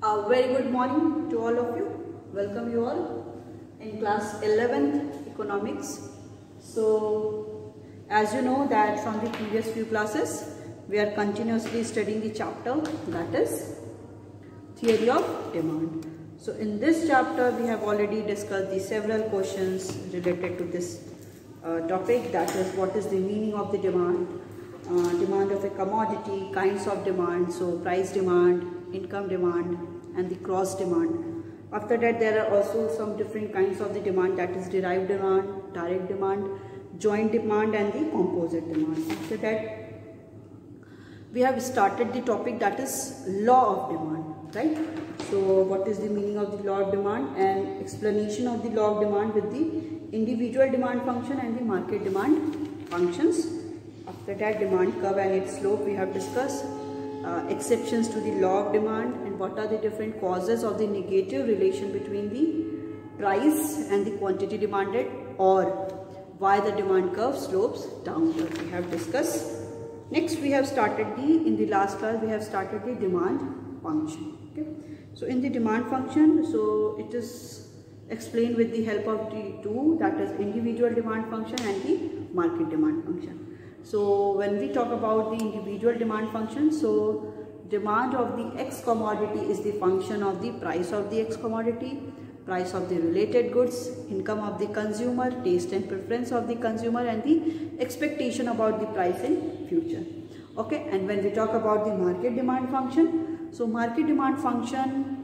A very good morning to all of you. Welcome you all in class 11th economics. So as you know that from the previous few classes we are continuously studying the chapter that is theory of demand. So in this chapter we have already discussed the several questions related to this topic, that is what is the meaning of the demand, demand of a commodity, kinds of demand, so price demand, income demand and the cross demand. After that there are also some different kinds of the demand, that is derived demand, direct demand, joint demand and the composite demand. After that we have started the topic that is law of demand, right? So what is the meaning of the law of demand and explanation of the law of demand with the individual demand function and the market demand functions. After that demand curve and its slope we have discussed, exceptions to the law of demand and what are the different causes of the negative relation between the price and the quantity demanded, or why the demand curve slopes downward, we have discussed. Next we have started in the last class we have started the demand function. Okay, so in the demand function, so it is explained with the help of the two, that is individual demand function and the market demand function. So when we talk about the individual demand function, so demand of the X commodity is the function of the price of the X commodity, price of the related goods, income of the consumer, taste and preference of the consumer and the expectation about the price in future. Okay, and when we talk about the market demand function, so market demand function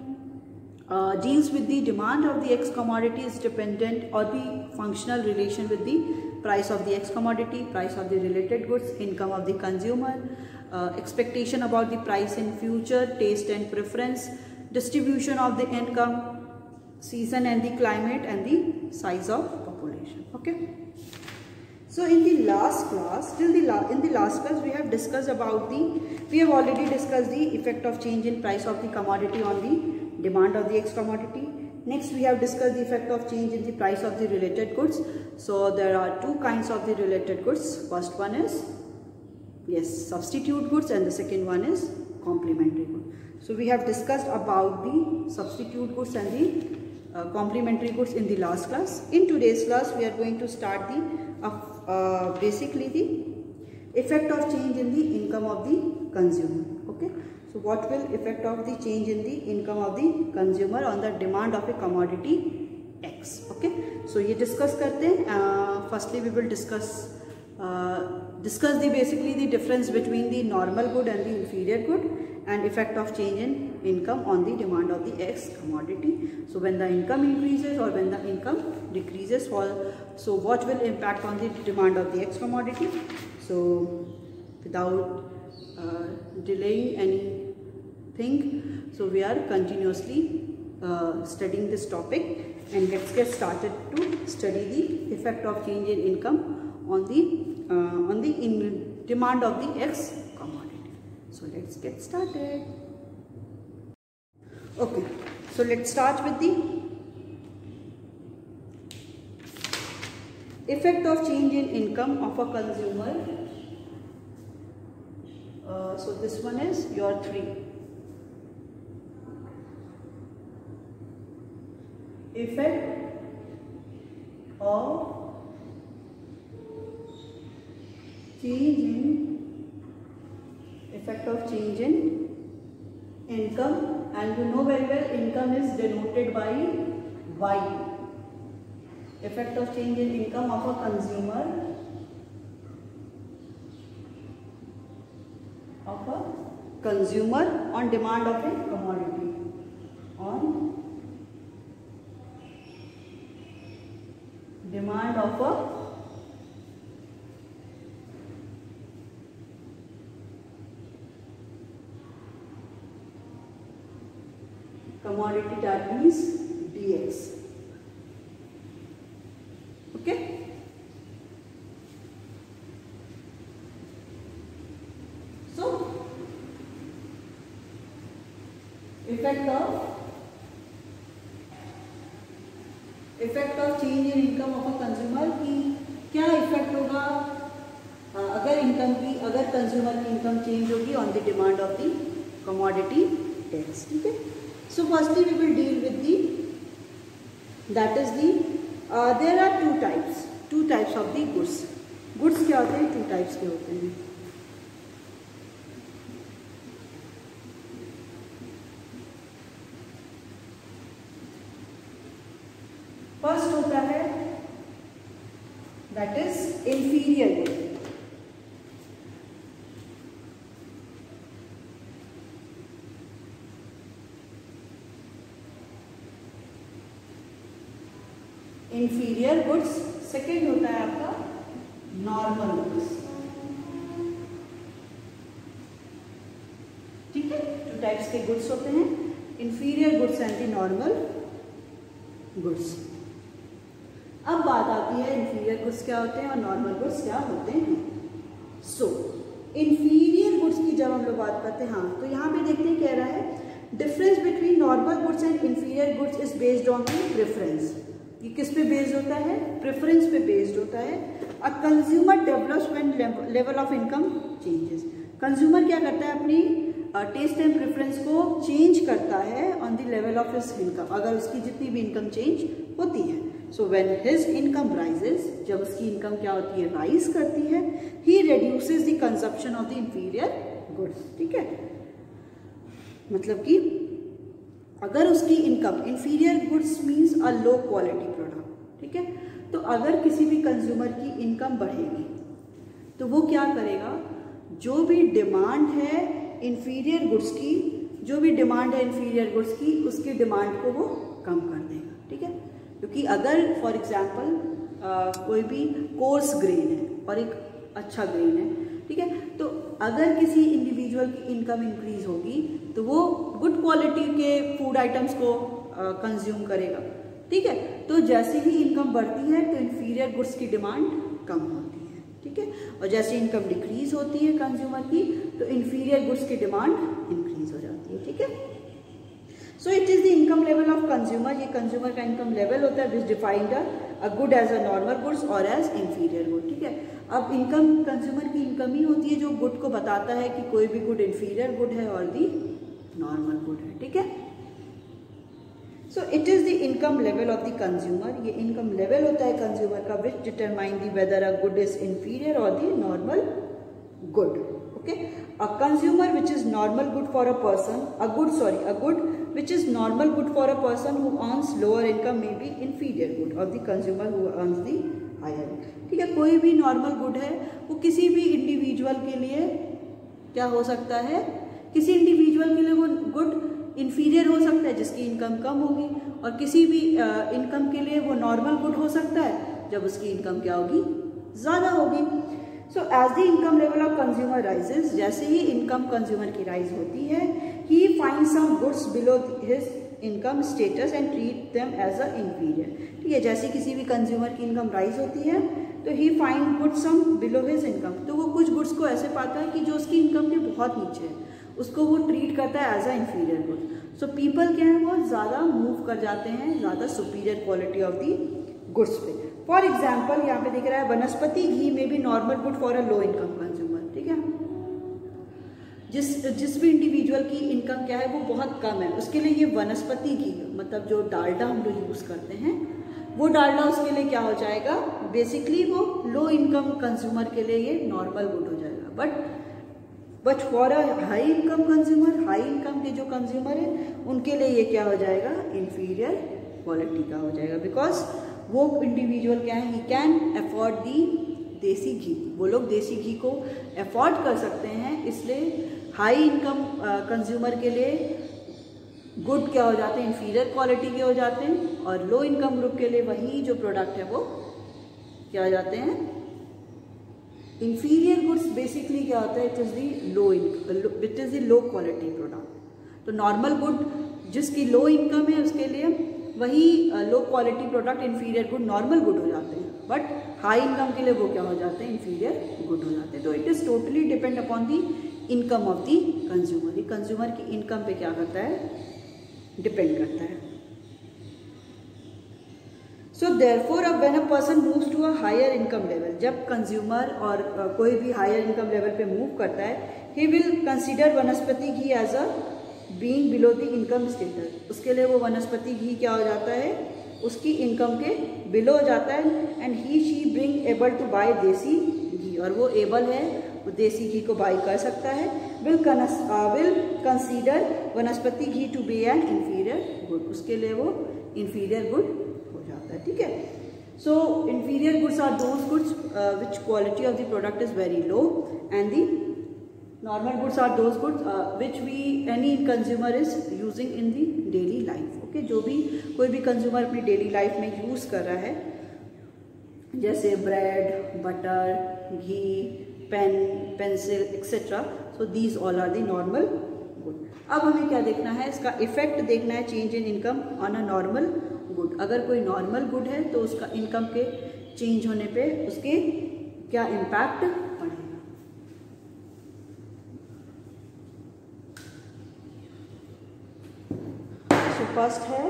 deals with the demand of the X commodity is dependent or the functional relation with the price of the X commodity, price of the related goods, income of the consumer, expectation about the price in future, taste and preference, distribution of the income, season and the climate and the size of population. Okay. So in the last class, in the last class we have discussed about we have already discussed the effect of change in price of the commodity on the demand of the X commodity. Next we have discussed the effect of change in the price of the related goods. So there are two kinds of the related goods. First one is substitute goods and the second one is complementary goods. So we have discussed about the substitute goods and the complementary goods in the last class. In today's class we are going to start basically the effect of change in the income of the consumer. Okay, so what will effect of the change in the income of the consumer on the demand of a commodity X. Okay, so ये discuss करते हैं. Firstly we will discuss the basically the difference between the normal good and the inferior good and effect of change in income on the demand of the X commodity. So when the income increases or when the income decreases, so what will impact on the demand of the X commodity. So without delaying anything, so we are continuously studying this topic, and let's get started to study the effect of change in income on the demand of the X commodity. So let's get started. Okay, so let's start with the effect of change in income of a consumer. So this one is your 3. Effect of change in income, and you know very well income is denoted by Y. Effect of change in income of a consumer on demand of a commodity, on demand of a commodity, that means DX. Okay. So effect of change in income of a consumer की क्या effect होगा अगर consumer की income change होगी on the demand of the commodity tax. ठीक है. So firstly we will deal with there are two types of the goods. Goods क्या होते हैं? 2 types के होते हैं. फर्स्ट होता है that is inferior good. Inferior goods. Second होता है आपका नॉर्मल गुड्स. ठीक है, 2 टाइप्स के गुड्स होते हैं, inferior goods and the normal goods. अब बात आती है इंफीरियर गुड्स क्या होते हैं और नॉर्मल गुड्स क्या होते हैं. सो इंफीरियर गुड्स की जब हम लोग बात करते हैं, हाँ, तो यहाँ पे देखते हैं कह रहा है difference between normal goods and inferior goods is based on the preference. ये किस पे बेस्ड होता है? प्रेफरेंस पे बेस्ड होता है. A consumer develops when level of income changes. Consumer क्या करता है? अपनी टेस्ट एंड प्रेफरेंस को चेंज करता है on the level of his income, अगर उसकी जितनी भी इनकम चेंज होती है. So when his income rises, जब उसकी इनकम क्या होती है? राइज करती है. He reduces the consumption of the inferior goods. ठीक है, मतलब कि अगर उसकी इनकम, इंफीरियर गुड्स मीन्स अ लो क्वालिटी प्रोडक्ट. ठीक है, तो अगर किसी भी कंज्यूमर की इनकम बढ़ेगी तो वो क्या करेगा? जो भी डिमांड है इंफीरियर गुड्स की, उसकी डिमांड को वो कम कर देगा. ठीक है, क्योंकि अगर फॉर एग्जाम्पल कोई भी कोर्स ग्रेन है और एक अच्छा ग्रेन है, ठीक है, तो अगर किसी इंडिविजुअल की इनकम इंक्रीज होगी तो वो गुड क्वालिटी के फूड आइटम्स को कंज्यूम करेगा. ठीक है, तो जैसे ही इनकम बढ़ती है तो इंफीरियर गुड्स की डिमांड कम होती है. ठीक है, और जैसे इनकम डिक्रीज होती है कंज्यूमर की तो इंफीरियर गुड्स की डिमांड इंक्रीज हो जाती है. ठीक है, so it is the income level of consumer. ये कंज्यूमर का इनकम लेवल होता है which defined a good as a normal goods और एज इंफीरियर गुड. ठीक है, अब इनकम, कंज्यूमर की इनकम ही होती है जो गुड को बताता है कि कोई भी गुड इंफीरियर गुड है और दी नॉर्मल गुड है. ठीक है, so it is the income level of the consumer. ये इनकम लेवल होता है कंज्यूमर का which determine the whether a good is inferior और the normal good. Okay, a consumer which is normal good for a person, a good which is normal good for a person who earns lower income may be inferior good of the consumer who earns the higher. ठीक है, कोई भी normal good है वो किसी भी individual के लिए क्या हो सकता है? किसी इंडिविजुअल के लिए वो गुड इंफीरियर हो सकता है जिसकी इनकम कम होगी, और किसी भी इनकम के लिए वो नॉर्मल गुड हो सकता है जब उसकी इनकम क्या होगी? ज़्यादा होगी. So as the income level of consumer rises, जैसे ही इनकम कंज्यूमर की राइज होती है, he find some goods below his income status and treat them as a inferior. ठीक है, जैसे किसी भी कंज्यूमर की इनकम राइज होती है तो ही फाइंड गुड्स सम बिलो हिज इनकम, तो वो कुछ गुड्स को ऐसे पाता है कि जो उसकी इनकम के बहुत नीचे है, उसको वो ट्रीट करता है as a inferior good. So people क्या है, वो ज़्यादा मूव कर जाते हैं ज़्यादा superior quality of the goods पे. फॉर एग्जाम्पल यहाँ पे दिख रहा है वनस्पति घी में भी normal good for a low income consumer. ठीक है, जिस भी इंडिविजुअल की इनकम क्या है वो बहुत कम है, उसके लिए ये वनस्पति घी, मतलब जो डालडा हम लोग यूज़ करते हैं, वो डालडा उसके लिए क्या हो जाएगा? बेसिकली वो लो इनकम कंज्यूमर के लिए ये नॉर्मल गुड हो जाएगा. But for a high income consumer, high income के जो कंज्यूमर है उनके लिए ये क्या हो जाएगा? इंफीरियर क्वालिटी का हो जाएगा. बिकॉज वो इंडिविजुअल क्या है, ही कैन अफोर्ड दी देसी घी, वो लोग देसी घी को अफोर्ड कर सकते हैं, इसलिए हाई इनकम कंज्यूमर के लिए गुड क्या हो जाते हैं? इंफीरियर क्वालिटी के हो जाते हैं, और लो इनकम ग्रुप के लिए वही जो प्रोडक्ट है वो क्या हो जाते हैं? Inferior goods. बेसिकली क्या होता है? It is the low quality product. तो नॉर्मल गुड जिसकी लो इनकम है उसके लिए वही low quality product inferior good normal good हो जाते हैं, बट हाई इनकम के लिए वो क्या हो जाते हैं? इंफीरियर गुड हो जाते हैं. तो it is totally depend upon the income of the consumer. Consumer की इनकम पे क्या करता है? डिपेंड करता है. सो देयरफॉर अब when a person moves to a higher income level, जब कंज्यूमर और कोई भी हायर इनकम लेवल पे मूव करता है, he will consider vanaspati ghee as a being below the income status, उसके लिए वो वनस्पति घी क्या हो जाता है, उसकी इनकम के बिलो हो जाता है। And he she bring able to buy desi ghee, और वो एबल है, वो देसी घी को बाई कर सकता है। Will consider vanaspati ghee to be an inferior good, उसके लिए वो इंफीरियर गुड हो जाता है। ठीक है, so inferior goods are those goods which quality of the product is very low, and the normal goods are those goods which we any consumer is using in the daily life. Okay, जो भी कोई भी consumer अपनी daily life में use कर रहा है, जैसे bread, butter, ghee, pen, pencil etcetera, so these all are the normal good. अब हमें क्या देखना है, इसका इफेक्ट देखना है, change in income on a normal good. अगर कोई नॉर्मल गुड है तो उसका इनकम के चेंज होने पे उसके क्या इम्पैक्ट पड़ेगा। सो फर्स्ट है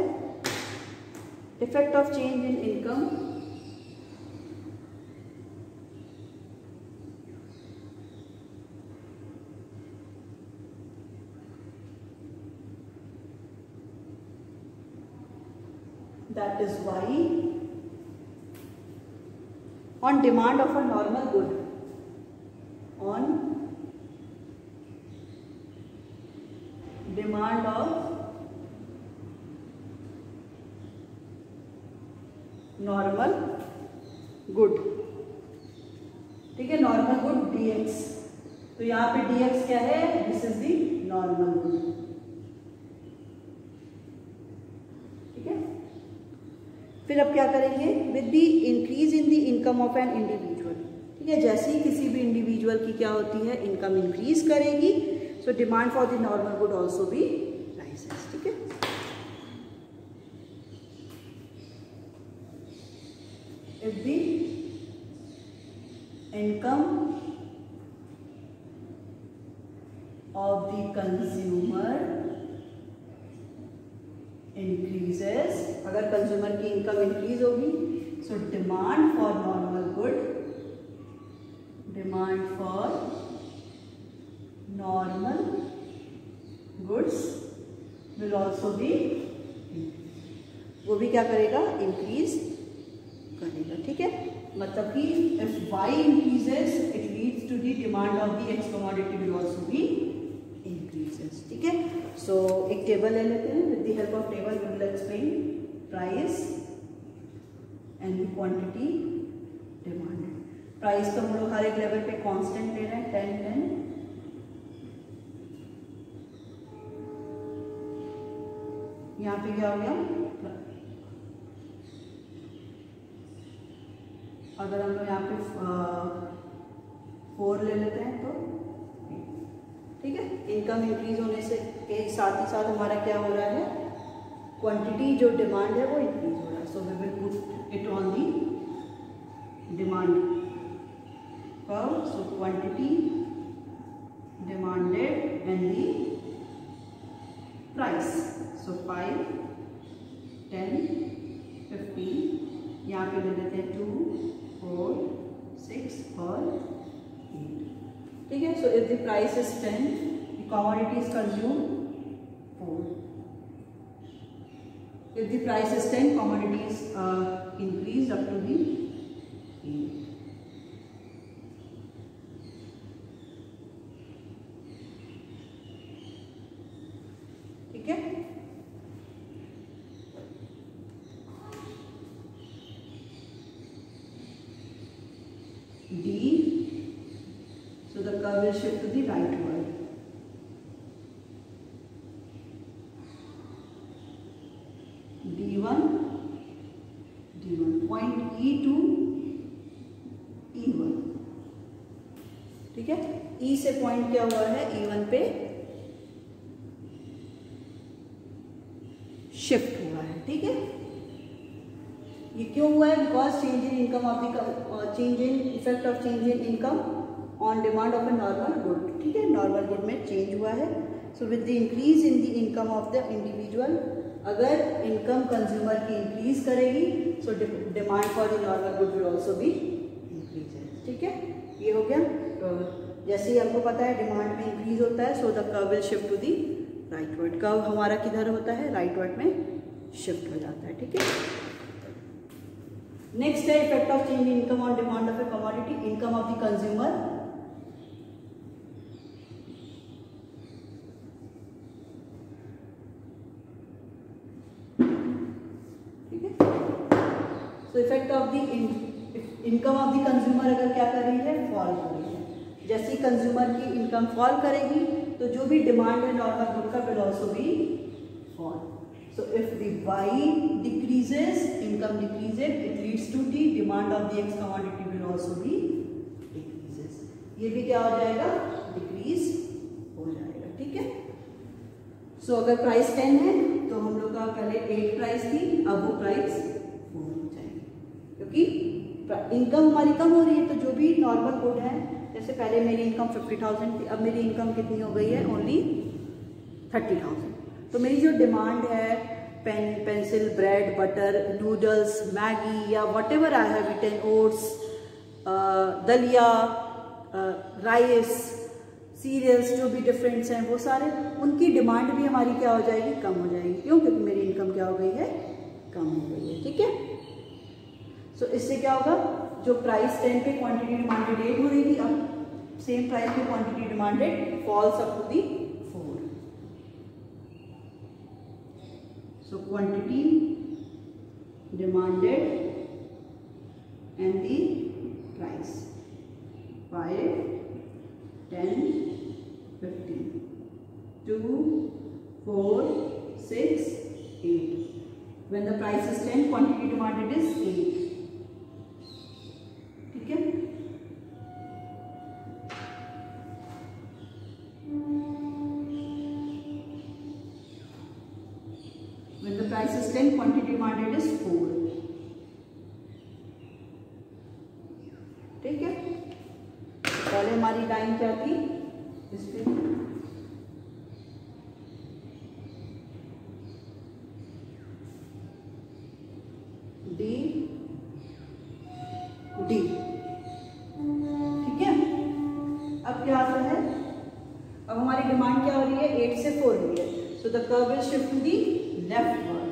effect of change in income that is Y on demand of a normal good, on demand of normal good. ठीक है, नॉर्मल गुड dx, तो यहाँ पे dx क्या है, this is the normal good. ठीक है, फिर अब क्या करेंगे, with the increase in the income of an individual. ठीक है, जैसे ही किसी भी इंडिविजुअल की क्या होती है, इनकम इंक्रीज करेगी, so demand for the normal good also भी राइजेस। ठीक है, if the income of the consumer increases, अगर कंज्यूमर की इनकम इंक्रीज होगी, so demand for normal good, demand for normal goods will also be, वो भी क्या करेगा, इंक्रीज करेगा। ठीक है, मतलब कि if y increases it leads to the demand of the X commodity will also be increases। ठीक है, सो एक टेबल ले लेते हैं, with the help of table we will explain price and the quantity demanded। Price तो हम लोग हर एक लेवल पे कांस्टेंट ले रहे हैं, 10-10। यहाँ पे क्या हो गया, अगर हम लोग यहाँ पे 4 ले लेते हैं तो ठीक है, इनकम इंक्रीज होने से के साथ ही साथ हमारा क्या हो रहा है, क्वांटिटी जो डिमांड है वो इंक्रीज हो रहा है। So we will put it on the demand curve. So quantity demanded and the price, so 5, 10, 15, यहाँ पे ले लेते हैं 2, 4, 6 और 8। ठीक है, so if the price is 10, the commodity is consumed 4। If the price is 10, commodity is increase up to the 8। ठीक है, D, so the curve will shift to the rightward। D1, point E to E1। ठीक है, E से point क्या हुआ है, E1 पे shift हुआ है। ठीक है, ये क्यों हुआ है, because change in income of the change in effect of change in income on demand of a normal good. ठीक है, नॉर्मल गुड में चेंज हुआ है। So with the increase in the income of the individual, अगर income consumer की increase करेगी, so demand for the normal good will also be increase. ठीक है, ये हो गया। तो जैसे ही आपको पता है डिमांड में इंक्रीज होता है, so the curve will shift to the rightward. Curve हमारा किधर होता है, राइटवर्ड में शिफ्ट हो जाता है, ठीक है। नेक्स्ट है effect of change in income on demand of a commodity, income of the consumer. ठीक है, so effect of the income of the consumer अगर क्या कर रही है, फॉल कर रही है। जैसे ही कंज्यूमर की इनकम फॉल करेगी तो जो भी डिमांड है नॉर्मल गुड का will also be fall. So if the Y decreases, income decreases, it leads to the demand of the X commodity will also be decreases. ये भी क्या हो जाएगा, डिक्रीज हो जाएगा, ठीक है। सो अगर प्राइस 10 है तो हम लोग का पहले 8 प्राइस थी, अब वो प्राइस 4 हो जाएगी, क्योंकि इनकम हमारी कम हो रही है। तो जो भी नॉर्मल गुड है, जैसे पहले मेरी इनकम 50,000 थी, अब मेरी इनकम कितनी हो गई है, ओनली 30,000। तो मेरी जो डिमांड है pen, pencil, bread, butter, noodles, Maggi या whatever I have eaten, oats, दलिया, राइस, सीरियल्स, जो भी डिफरेंट्स हैं वो सारे, उनकी डिमांड भी हमारी क्या हो जाएगी, कम हो जाएगी। क्यों, क्योंकि मेरी इनकम क्या हो गई है, कम हो गई है, ठीक है। सो इससे क्या होगा, जो प्राइस 10 पे क्वांटिटी डिमांडेड 8 हो रही थी, अब सेम प्राइस पे quantity demanded falls up to the 4। So quantity demanded and the price 5, 10, 15, 2, 4, 6, 8. When the price is 10, quantity demanded is 8. ठीक है। When the price is 10, quantity demanded is 4. ठीक है, पहले हमारी लाइन क्या थी, इस पे डी डी, ठीक है। अब क्या आता है, अब हमारी डिमांड क्या हो रही है, 8 से 4 हो रही है। So the curve will shift to the leftward.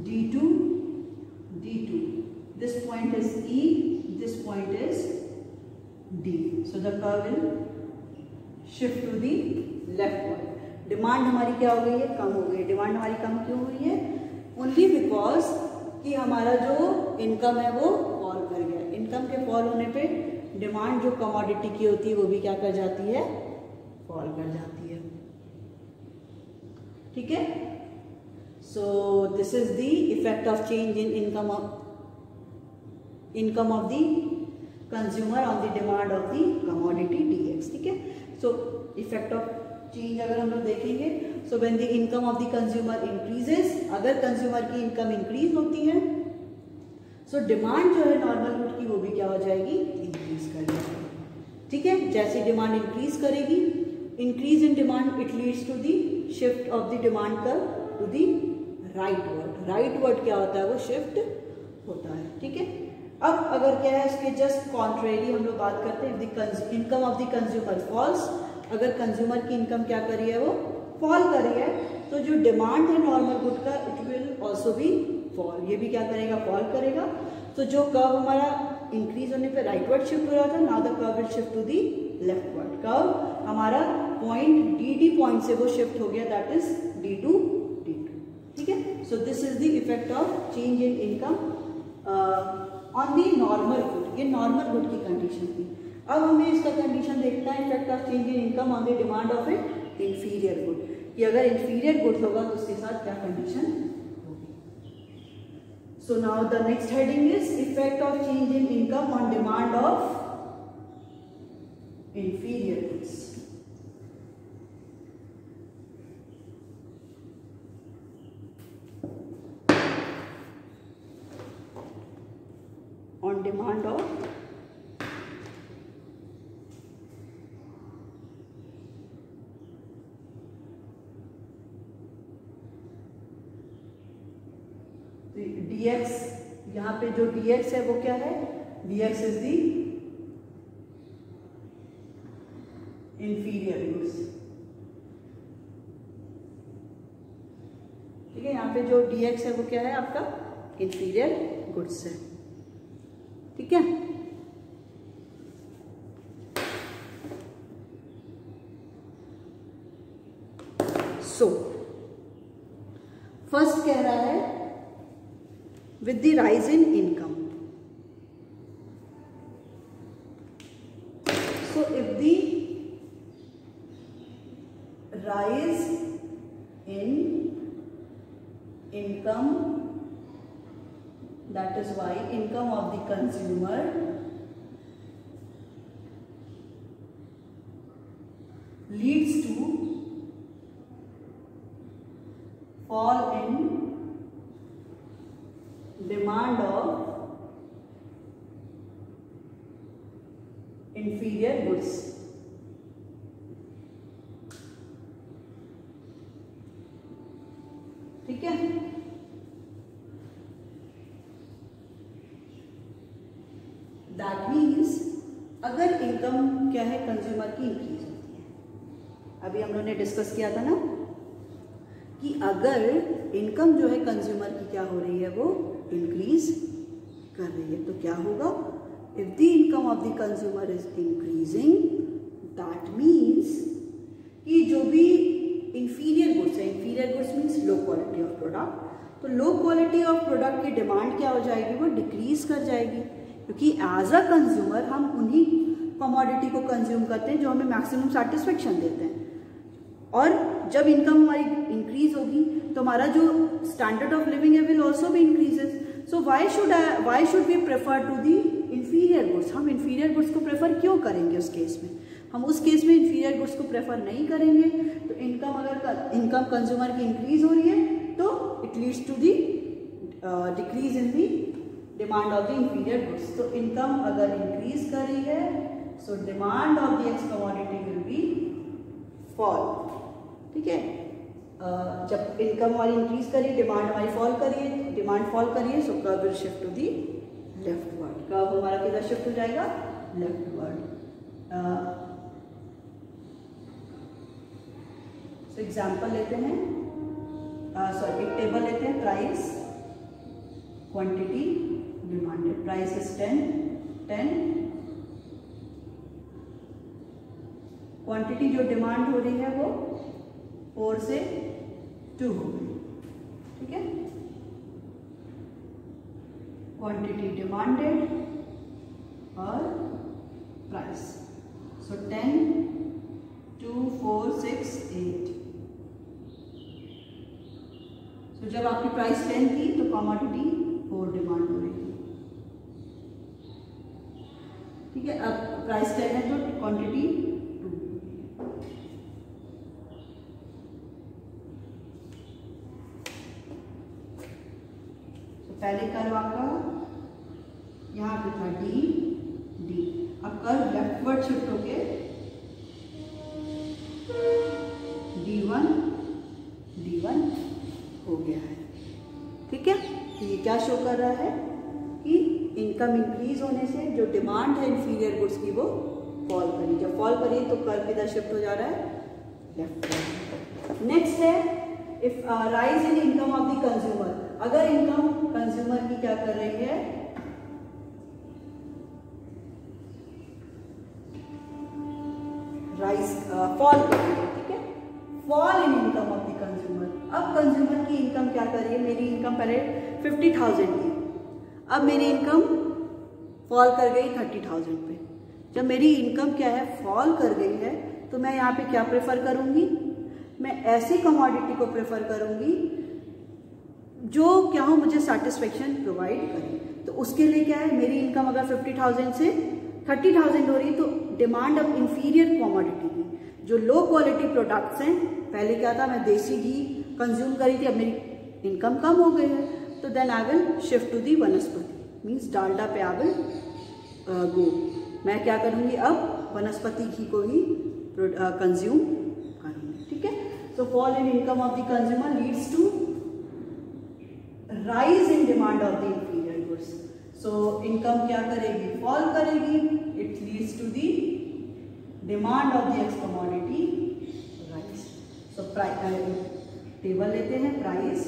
D2, D2. This point is E, this point is D. So the curve will shift to the leftward. Demand हमारी क्या हो गई है, कम हो गई। डिमांड हमारी कम क्यों हुई है, ओनली बिकॉज कि हमारा जो इनकम है वो फॉल कर गया। इनकम के फॉल होने पे डिमांड जो कमोडिटी की होती है वो भी क्या कर जाती है, फॉल कर जाती है, ठीक है। So this is the effect of change in income of the consumer on the demand of the commodity DX, ठीक है। सो इफेक्ट ऑफ चेंज अगर हम लोग देखेंगे, so when the income of the consumer increases, अगर consumer की income increase होती है, सो डिमांड जो है नॉर्मल गुड की वो भी क्या हो जाएगी, इंक्रीज कर जाएगी, ठीक है। जैसे डिमांड इंक्रीज करेगी, increase in demand it leads to the shift of the demand curve to the rightward. Rightward क्या होता है, वो शिफ्ट होता है, ठीक है। अब अगर क्या है, इसके जस्ट कॉन्ट्रेरी हम लोग बात करते हैं, income of the consumer falls, अगर कंज्यूमर की इनकम क्या कर रही है, वो फॉल कर रही है, तो जो डिमांड है नॉर्मल गुड का इट विल ऑल्सो भी फॉल, ये भी क्या करेगा, फॉल करेगा। तो जो कर्व हमारा इंक्रीज होने पे राइटवर्ड शिफ्ट हो रहा था, now the curve will shift to the leftward. Curve हमारा पॉइंट डी पॉइंट से वो शिफ्ट हो गया, दैट इज D2, ठीक है। So this is the effect of change in income on the normal good. ये नॉर्मल गुड की condition थी। अब हमें इसका कंडीशन देखना है, effect of change in income on the demand of A inferior good, कि अगर इंफीरियर गुड होगा तो उसके साथ क्या कंडीशन होगी। So now the next heading is effect of change in income on demand of inferior goods. On demand of DX, यहाँ पे जो dx है वो क्या है, dx is the inferior goods। ठीक है, यहाँ पे जो dx है वो क्या है आपका inferior goods है। ठीक है, सो फर्स्ट कह रहा है with the rise in income, so if the rise in income, that is why income of the consumer leads to fall in demand of inferior goods। ठीक है, दैट मीन्स अगर income क्या है consumer की increase होती है, अभी हम लोगों ने डिस्कस किया था ना कि अगर इनकम जो है कंज्यूमर की क्या हो रही है, वो इंक्रीज कर रही है, तो क्या होगा, if the income of the consumer is increasing, that means कि जो भी इंफीरियर गुड्स है, inferior goods means low quality of product, तो लो क्वालिटी ऑफ प्रोडक्ट की डिमांड क्या हो जाएगी, वो डिक्रीज कर जाएगी, क्योंकि एज अ कंज्यूमर हम उन्हीं कमोडिटी को कंज्यूम करते हैं जो हमें मैक्सिमम सेटिस्फेक्शन देते हैं, और जब इनकम हमारी इंक्रीज होगी तो हमारा जो स्टैंडर्ड ऑफ लिविंग है विल ऑल्सो भी increases. So why should we prefer to the inferior goods, हम इंफीरियर गुड्स को प्रेफर क्यों करेंगे, उस केस में हम उस केस में इंफीरियर गुड्स को प्रेफर नहीं करेंगे। तो इनकम अगर इनकम कंज्यूमर की इंक्रीज हो रही है तो it leads to the decrease in the demand of the inferior goods. तो इनकम अगर इंक्रीज कर रही है so demand of the X commodity will be fall. ठीक है, जब इनकम हमारी इंक्रीज करी, डिमांड हमारी फॉल करिए, डिमांड फॉल करिए, so curve will shift to the leftward, curve हमारा किधर शिफ्ट हो जाएगा, लेफ्टवर्ड। सो एग्जांपल लेते हैं, सॉरी एक टेबल लेते हैं, price quantity demanded, price is 10, quantity जो डिमांड हो रही है वो 4 से 2 हो गई। ठीक है, क्वांटिटी डिमांडेड और प्राइस, सो 10, 2, 4, 6, 8। सो जब आपकी प्राइस 10 थी तो कमोडिटी 4 डिमांड हो रही थी। ठीक है, अब प्राइस 10 है तो क्वांटिटी 2। पहले कर्व आपका यहाँ पे था डी, अब कर्व लेफ्टवर्ड शिफ्ट होके D1 हो गया है। ठीक है, तो ये क्या शो कर रहा है कि इनकम इंक्रीज होने से जो डिमांड है इंफीरियर गुड्स की वो फॉल करी, जब फॉल करी तो कर्व किधर शिफ्ट हो जा रहा है, लेफ्टवर्ड। नेक्स्ट है if rise in income of the consumer, अगर इनकम कंज्यूमर की क्या कर रही है, राइज फॉल कर रही है। ठीक है, fall in income of the consumer, अब कंज्यूमर की इनकम क्या कर रही है, मेरी इनकम पहले 50,000 थी, अब मेरी इनकम फॉल कर गई 30,000 पे। जब मेरी इनकम क्या है फॉल कर गई है तो मैं यहाँ पे क्या प्रेफर करूंगी, मैं ऐसे कमोडिटी को प्रेफर करूंगी जो क्या हो मुझे सेटिस्फेक्शन प्रोवाइड करे। तो उसके लिए क्या है, मेरी इनकम अगर 50,000 से 30,000 हो रही तो डिमांड ऑफ इंफीरियर कमोडिटी की, जो लो क्वालिटी प्रोडक्ट्स हैं, पहले क्या था मैं देसी घी कंज्यूम करी थी, अब मेरी इनकम कम हो गई है, तो then I will shift to the vanaspati, means Dalda पे आई विल गो, मैं क्या करूंगी अब वनस्पति घी को ही कंज्यूम करूंगी। ठीक है, so fall in income of the consumer leads to rise in demand of the inferior goods. So income क्या करेगी, फॉल करेगी। It leads to the demand of the X commodity rise. So table लेते हैं, price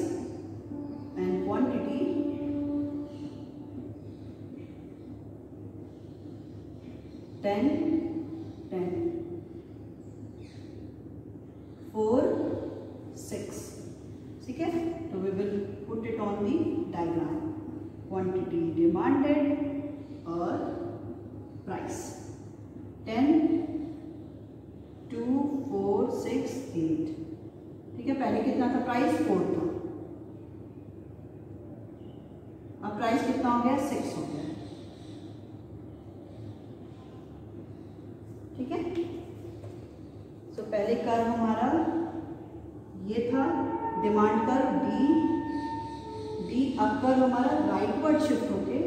and quantity ten 4 6, ठीक है। तो we will put it on the diagram, quantity demanded और price 10 2 4 6 8, ठीक है। पहले कितना था, प्राइस 4 था, अब प्राइस कितना हो गया, 6 हो गया, ठीक है। तो पहले कर्व हमारा ये था, डिमांड कर्व डी। अब कर्व हमारा राइटवर्ड शिफ्ट होके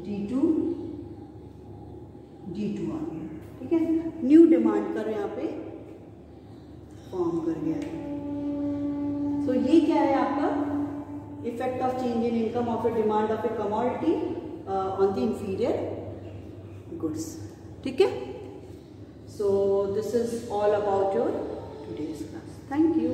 D2 आ गया, ठीक है। न्यू डिमांड कर्व यहाँ पे फॉर्म कर गया है। तो ये क्या है आपका effect of change in income of A demand of a commodity on the inferior goods, ठीक है। So this is all about your today's class. Thank you.